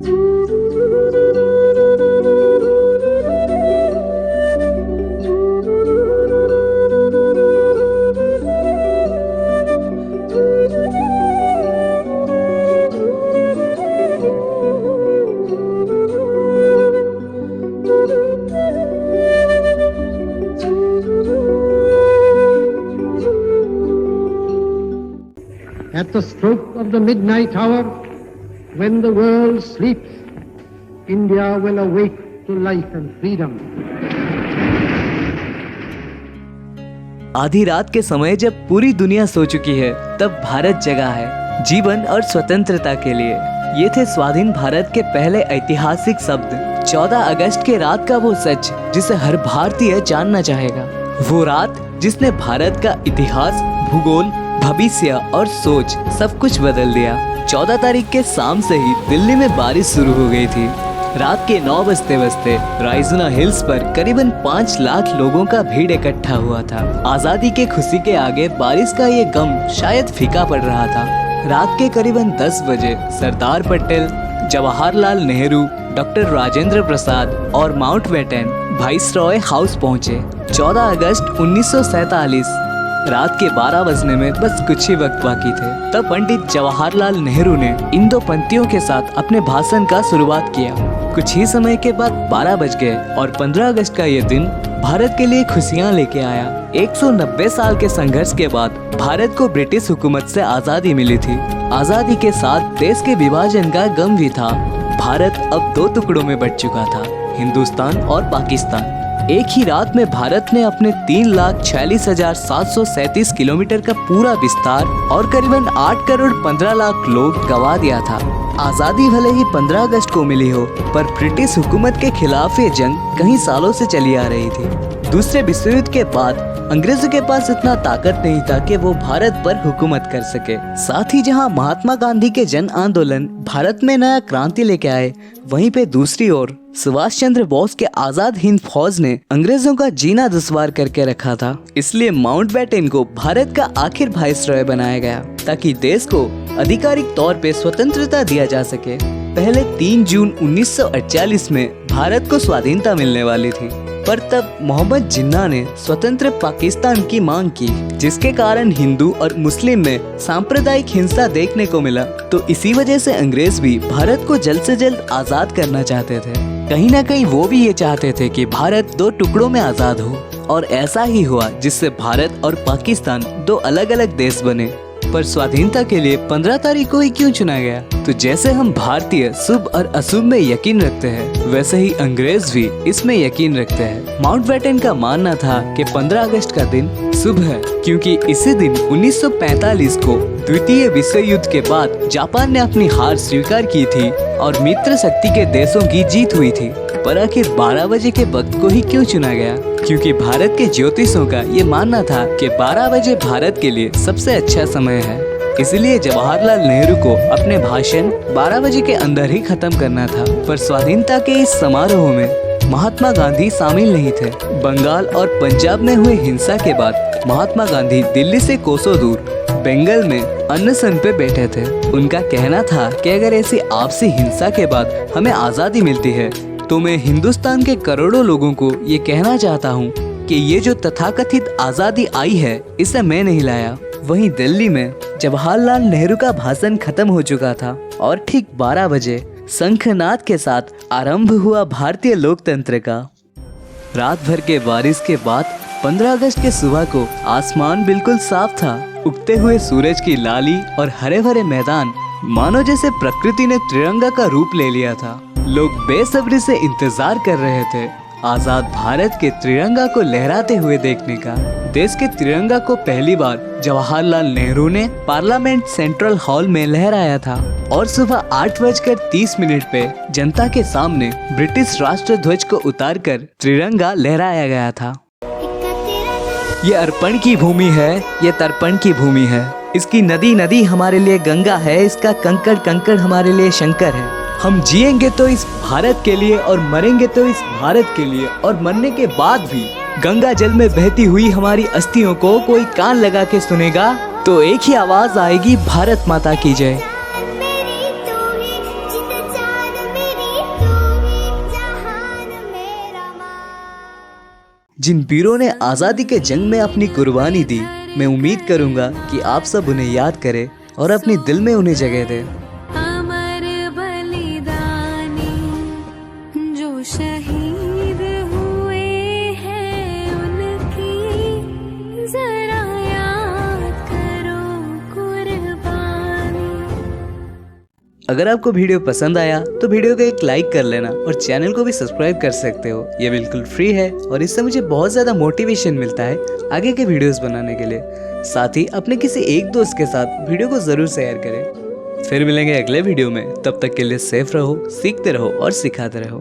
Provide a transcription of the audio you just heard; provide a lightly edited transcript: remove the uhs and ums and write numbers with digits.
At the stroke of the midnight hour, when the world sleeps, India will awake to life and freedom. आधी रात के समय जब पूरी दुनिया सो चुकी है, तब भारत जगा है जीवन और स्वतंत्रता के लिए। ये थे स्वाधीन भारत के पहले ऐतिहासिक शब्द। 14 अगस्त के रात का वो सच जिसे हर भारतीय जानना चाहेगा। वो रात जिसने भारत का इतिहास, भूगोल, भविष्य और सोच सब कुछ बदल दिया। 14 तारीख के शाम से ही दिल्ली में बारिश शुरू हो गई थी। रात के 9 बजते बजते राइजुना हिल्स पर करीबन 5 लाख लोगों का भीड़ इकट्ठा हुआ था। आजादी के खुशी के आगे बारिश का ये गम शायद फीका पड़ रहा था। रात के करीबन 10 बजे सरदार पटेल, जवाहरलाल नेहरू, डॉक्टर राजेंद्र प्रसाद और माउंटबेटन वाइसरॉय हाउस पहुंचे। 14 अगस्त 1947 रात के 12 बजने में बस कुछ ही वक्त बाकी थे। तब पंडित जवाहरलाल नेहरू ने इन दो पंक्तियों के साथ अपने भाषण का शुरुआत किया। कुछ ही समय के बाद 12 बज गए और 15 अगस्त का ये दिन भारत के लिए खुशियां लेके आया। 190 साल के संघर्ष के बाद भारत को ब्रिटिश हुकूमत से आजादी मिली थी। आजादी के साथ देश के विभाजन का गम भी था। भारत अब 2 टुकड़ों में बंट चुका था, हिंदुस्तान और पाकिस्तान। एक ही रात में भारत ने अपने 3,46,737 किलोमीटर का पूरा विस्तार और करीबन 8 करोड़ 15 लाख लोग गंवा दिया था। आजादी भले ही 15 अगस्त को मिली हो, पर ब्रिटिश हुकूमत के खिलाफ ये जंग कई सालों से चली आ रही थी। दूसरे विश्व युद्ध के बाद अंग्रेजों के पास इतना ताकत नहीं था कि वो भारत पर हुकूमत कर सके। साथ ही जहां महात्मा गांधी के जन आंदोलन भारत में नया क्रांति लेके आए, वहीं पे दूसरी ओर सुभाष चंद्र बोस के आजाद हिंद फौज ने अंग्रेजों का जीना दुश्वार करके रखा था। इसलिए माउंटबेटन को भारत का आखिर वाइसरॉय बनाया गया, ताकि देश को आधिकारिक तौर पे स्वतंत्रता दिया जा सके। पहले 3 जून 1948 में भारत को स्वाधीनता मिलने वाली थी, पर तब मोहम्मद जिन्ना ने स्वतंत्र पाकिस्तान की मांग की, जिसके कारण हिंदू और मुस्लिम में सांप्रदायिक हिंसा देखने को मिला। तो इसी वजह से अंग्रेज भी भारत को जल्द से जल्द आजाद करना चाहते थे। कहीं ना कहीं वो भी ये चाहते थे कि भारत 2 टुकड़ों में आजाद हो, और ऐसा ही हुआ, जिससे भारत और पाकिस्तान 2 अलग अलग देश बने। पर स्वाधीनता के लिए 15 तारीख को ही क्यों चुना गया? तो जैसे हम भारतीय शुभ और अशुभ में यकीन रखते हैं, वैसे ही अंग्रेज भी इसमें यकीन रखते हैं। माउंटबेटन का मानना था कि 15 अगस्त का दिन शुभ है, क्योंकि इसी दिन 1945 को द्वितीय विश्व युद्ध के बाद जापान ने अपनी हार स्वीकार की थी और मित्र शक्ति के देशों की जीत हुई थी। पर आखिर 12 बजे के वक्त को ही क्यों चुना गया? क्योंकि भारत के ज्योतिषों का ये मानना था कि 12 बजे भारत के लिए सबसे अच्छा समय है। इसलिए जवाहरलाल नेहरू को अपने भाषण 12 बजे के अंदर ही खत्म करना था। पर स्वाधीनता के इस समारोह में महात्मा गांधी शामिल नहीं थे। बंगाल और पंजाब में हुए हिंसा के बाद महात्मा गांधी दिल्ली से कोसों दूर बंगाल में अनशन पे बैठे थे। उनका कहना था कि अगर ऐसी आपसी हिंसा के बाद हमें आजादी मिलती है, तो मैं हिंदुस्तान के करोड़ों लोगों को ये कहना चाहता हूँ कि ये जो तथाकथित आजादी आई है, इसे मैं नहीं लाया। वहीं दिल्ली में जवाहरलाल नेहरू का भाषण खत्म हो चुका था और ठीक 12 बजे शंखनाद के साथ आरंभ हुआ भारतीय लोकतंत्र का। रात भर के बारिश के बाद 15 अगस्त के सुबह को आसमान बिल्कुल साफ था। उगते हुए सूरज की लाली और हरे भरे मैदान मानो जैसे प्रकृति ने तिरंगा का रूप ले लिया था। लोग बेसब्री से इंतजार कर रहे थे आजाद भारत के तिरंगा को लहराते हुए देखने का। देश के तिरंगा को पहली बार जवाहरलाल नेहरू ने पार्लियामेंट सेंट्रल हॉल में लहराया था और सुबह 8:30 पे जनता के सामने ब्रिटिश राष्ट्र ध्वज को उतारकर तिरंगा लहराया गया था। ये अर्पण की भूमि है, ये तर्पण की भूमि है। इसकी नदी नदी हमारे लिए गंगा है, इसका कंकड़ कंकड़ हमारे लिए शंकर है। हम जिएंगे तो इस भारत के लिए और मरेंगे तो इस भारत के लिए, और मरने के बाद भी गंगा जल में बहती हुई हमारी अस्थियों को कोई कान लगा के सुनेगा तो एक ही आवाज आएगी, भारत माता की जय। जिन वीरों ने आज़ादी के जंग में अपनी कुर्बानी दी। मैं उम्मीद करूंगा कि आप सब उन्हें याद करें और अपने दिल में उन्हें जगह दें। अमर बलिदानी जो शहीद हुए हैं उनकी जरा याद करो कुर्बानी। अगर आपको वीडियो पसंद आया तो वीडियो को एक लाइक कर लेना और चैनल को भी सब्सक्राइब कर सकते हो। ये बिल्कुल फ्री है और इससे मुझे बहुत ज़्यादा मोटिवेशन मिलता है आगे के वीडियोस बनाने के लिए। साथ ही अपने किसी एक दोस्त के साथ वीडियो को ज़रूर शेयर करें। फिर मिलेंगे अगले वीडियो में, तब तक के लिए सेफ रहो, सीखते रहो और सिखाते रहो।